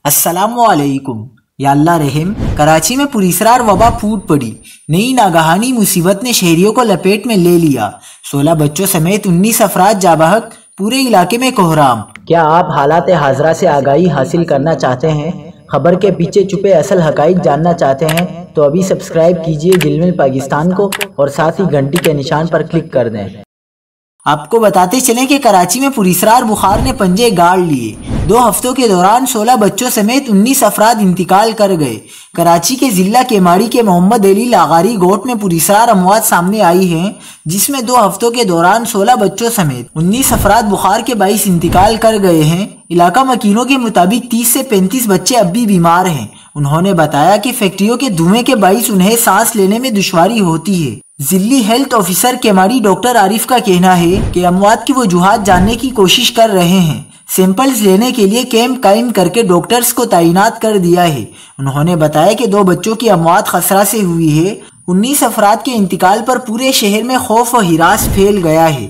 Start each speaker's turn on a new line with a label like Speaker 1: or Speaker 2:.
Speaker 1: السلام علیکم۔ یا اللہ رحم، کراچی میں پراسرار وبا پھوٹ پڑی۔ نئی ناگہانی مصیبت نے شہریوں کو لپیٹ میں لے لیا۔ 16 بچوں سمیت 19 افراد جاں بحق، پورے علاقے میں کوہرام۔
Speaker 2: کیا آپ حالات حاضرہ سے آگاہی حاصل کرنا چاہتے ہیں؟ خبر کے پیچھے چھپے اصل حقائق جاننا چاہتے ہیں تو ابھی سبسکرائب کیجئے جلمل پاکستان کو اور ساتھ ہی گھنٹی کے نشان پر کلک کر دیں۔
Speaker 1: آپ کو بتاتے چلیں کہ کراچی میں پراسرار بخار نے پنجے گاڑ لیے۔ 2 ہفتوں کے دوران 16 بچوں سمیت 19 افراد انتقال کر گئے۔ کراچی کے ضلع کیماڑی کے محمد علی لاغاری گوٹ میں پراسرار اموات سامنے آئی ہیں، جس میں 2 ہفتوں کے دوران 16 بچوں سمیت 19 افراد بخار کے باعث انتقال کر گئے ہیں۔ علاقہ مکینوں کے مطابق 30 سے 35 بچے اب بھی بیمار ہیں۔ انہوں نے بتایا کہ فیکٹریوں کے دھوئیں کے باعث انہیں سانس لینے میں دشواری ہوتی ہے۔ ضلعی ہیلتھ آفیسر کیماڑی ڈاکٹر عارف کا کہنا ہے کہ اموات کی وجوہات جاننے کی کوشش کر رہے ہیں۔ سیمپلز لینے کے لیے کیمپ قائم کر کے ڈاکٹرز کو تعینات کر دیا ہے۔ انہوں نے بتایا کہ 2 بچوں کی اموات خسرہ سے ہوئی ہے۔ 19 افراد کے انتقال پر پورے شہر میں خوف و ہراس پھیل گیا ہے۔